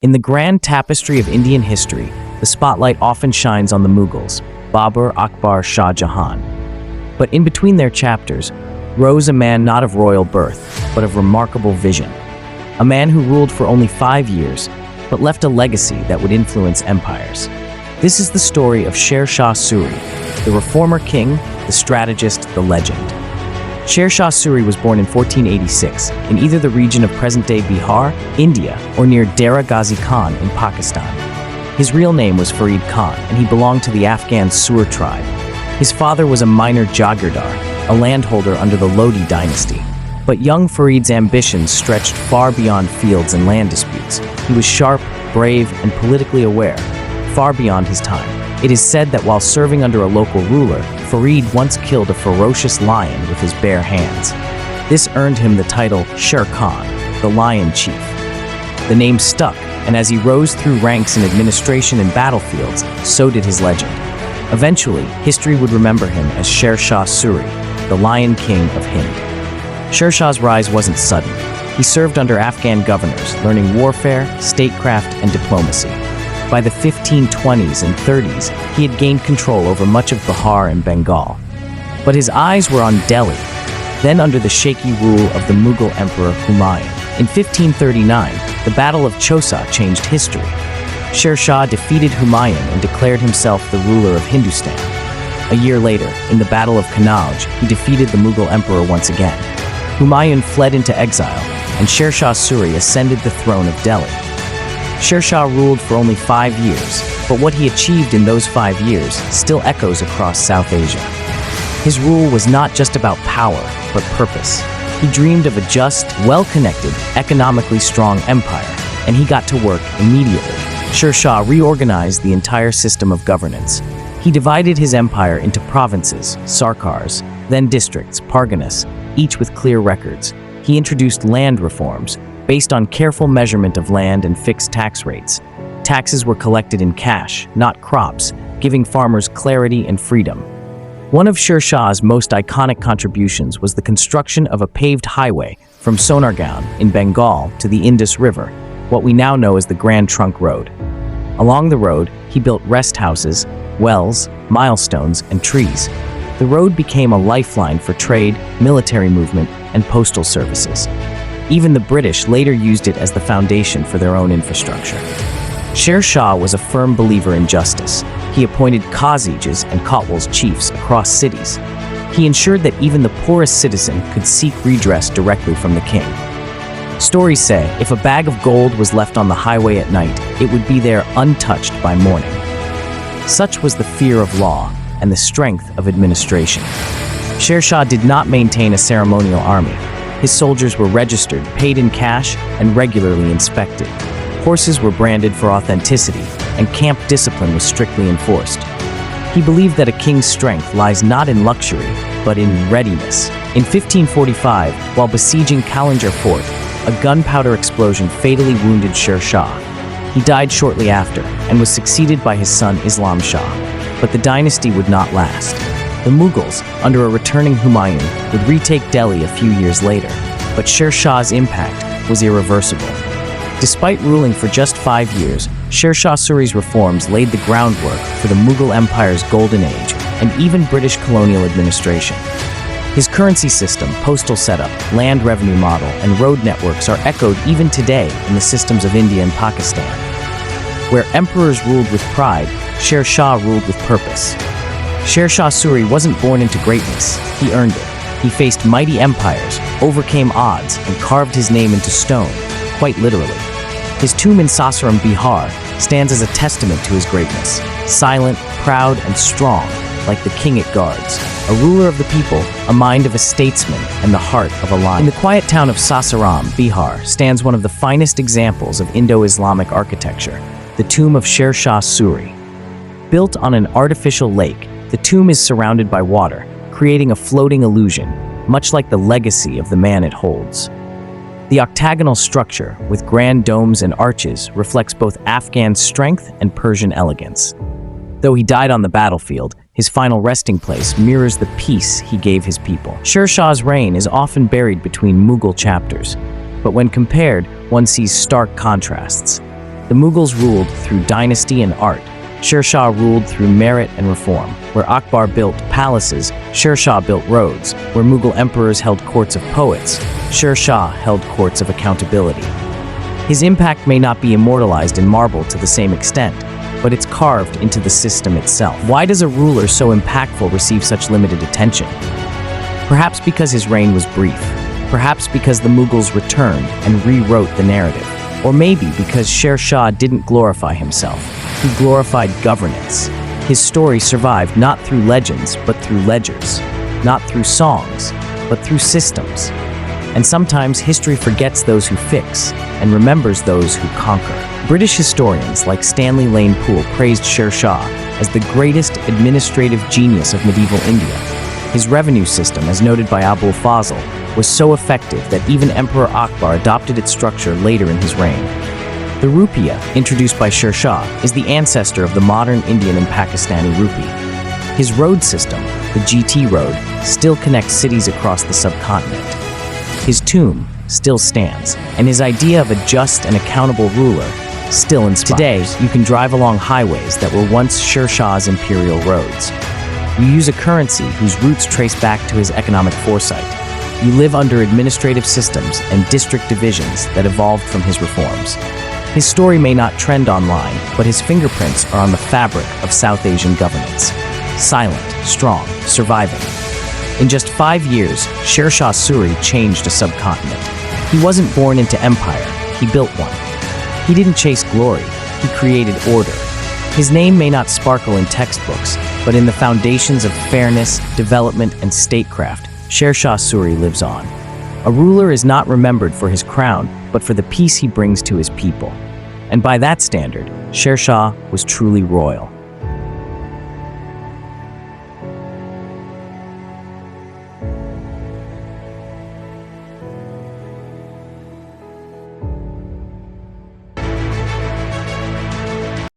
In the grand tapestry of Indian history, the spotlight often shines on the Mughals, Babur, Akbar, Shah Jahan. But in between their chapters rose a man not of royal birth, but of remarkable vision. A man who ruled for only 5 years, but left a legacy that would influence empires. This is the story of Sher Shah Suri, the reformer king, the strategist, the legend. Sher Shah Suri was born in 1486 in either the region of present-day Bihar, India, or near Dera Ghazi Khan in Pakistan. His real name was Farid Khan, and he belonged to the Afghan Sur tribe. His father was a minor jagirdar, a landholder under the Lodi dynasty. But young Farid's ambitions stretched far beyond fields and land disputes. He was sharp, brave, and politically aware, far beyond his time. It is said that while serving under a local ruler, Farid once killed a ferocious lion with his bare hands. This earned him the title Sher Khan, the Lion Chief. The name stuck, and as he rose through ranks in administration and battlefields, so did his legend. Eventually, history would remember him as Sher Shah Suri, the Lion King of Hind. Sher Shah's rise wasn't sudden. He served under Afghan governors, learning warfare, statecraft, and diplomacy. By the 1520s and 30s, he had gained control over much of Bihar and Bengal. But his eyes were on Delhi, then under the shaky rule of the Mughal Emperor Humayun. In 1539, the Battle of Chausa changed history. Sher Shah defeated Humayun and declared himself the ruler of Hindustan. A year later, in the Battle of Kannauj, he defeated the Mughal Emperor once again. Humayun fled into exile, and Sher Shah Suri ascended the throne of Delhi. Sher Shah ruled for only 5 years, but what he achieved in those 5 years still echoes across South Asia. His rule was not just about power, but purpose. He dreamed of a just, well-connected, economically strong empire, and he got to work immediately. Sher Shah reorganized the entire system of governance. He divided his empire into provinces, sarkars, then districts, parganas, each with clear records. He introduced land reforms, based on careful measurement of land and fixed tax rates. Taxes were collected in cash, not crops, giving farmers clarity and freedom. One of Sher Shah's most iconic contributions was the construction of a paved highway from Sonargaon in Bengal to the Indus River, what we now know as the Grand Trunk Road. Along the road, he built rest houses, wells, milestones, and trees. The road became a lifeline for trade, military movement, and postal services. Even the British later used it as the foundation for their own infrastructure. Sher Shah was a firm believer in justice. He appointed Qazis and Kotwals chiefs across cities. He ensured that even the poorest citizen could seek redress directly from the king. Stories say if a bag of gold was left on the highway at night, it would be there untouched by morning. Such was the fear of law and the strength of administration. Sher Shah did not maintain a ceremonial army. His soldiers were registered, paid in cash, and regularly inspected. Horses were branded for authenticity, and camp discipline was strictly enforced. He believed that a king's strength lies not in luxury, but in readiness. In 1545, while besieging Kalanjar Fort, a gunpowder explosion fatally wounded Sher Shah. He died shortly after, and was succeeded by his son Islam Shah. But the dynasty would not last. The Mughals, under a returning Humayun, would retake Delhi a few years later, but Sher Shah's impact was irreversible. Despite ruling for just 5 years, Sher Shah Suri's reforms laid the groundwork for the Mughal Empire's golden age and even British colonial administration. His currency system, postal setup, land revenue model, and road networks are echoed even today in the systems of India and Pakistan. Where emperors ruled with pride, Sher Shah ruled with purpose. Sher Shah Suri wasn't born into greatness, he earned it. He faced mighty empires, overcame odds, and carved his name into stone, quite literally. His tomb in Sasaram, Bihar, stands as a testament to his greatness. Silent, proud, and strong, like the king it guards. A ruler of the people, a mind of a statesman, and the heart of a lion. In the quiet town of Sasaram, Bihar, stands one of the finest examples of Indo-Islamic architecture, the tomb of Sher Shah Suri. Built on an artificial lake, the tomb is surrounded by water, creating a floating illusion, much like the legacy of the man it holds. The octagonal structure, with grand domes and arches, reflects both Afghan strength and Persian elegance. Though he died on the battlefield, his final resting place mirrors the peace he gave his people. Sher Shah's reign is often buried between Mughal chapters, but when compared, one sees stark contrasts. The Mughals ruled through dynasty and art. Sher Shah ruled through merit and reform. Where Akbar built palaces, Sher Shah built roads. Where Mughal emperors held courts of poets, Sher Shah held courts of accountability. His impact may not be immortalized in marble to the same extent, but it's carved into the system itself. Why does a ruler so impactful receive such limited attention? Perhaps because his reign was brief. Perhaps because the Mughals returned and rewrote the narrative. Or maybe because Sher Shah didn't glorify himself. He glorified governance. His story survived not through legends, but through ledgers. Not through songs, but through systems. And sometimes history forgets those who fix and remembers those who conquer. British historians like Stanley Lane Poole praised Sher Shah as the greatest administrative genius of medieval India. His revenue system, as noted by Abul Fazl, was so effective that even Emperor Akbar adopted its structure later in his reign. The rupiah, introduced by Sher Shah, is the ancestor of the modern Indian and Pakistani rupee. His road system, the GT road, still connects cities across the subcontinent. His tomb still stands, and his idea of a just and accountable ruler still inspires. Today, you can drive along highways that were once Sher Shah's imperial roads. You use a currency whose roots trace back to his economic foresight. You live under administrative systems and district divisions that evolved from his reforms. His story may not trend online, but his fingerprints are on the fabric of South Asian governance. Silent, strong, surviving. In just 5 years, Sher Shah Suri changed a subcontinent. He wasn't born into empire, he built one. He didn't chase glory, he created order. His name may not sparkle in textbooks, but in the foundations of fairness, development, and statecraft, Sher Shah Suri lives on. A ruler is not remembered for his crown, but for the peace he brings to his people. And by that standard, Sher Shah was truly royal.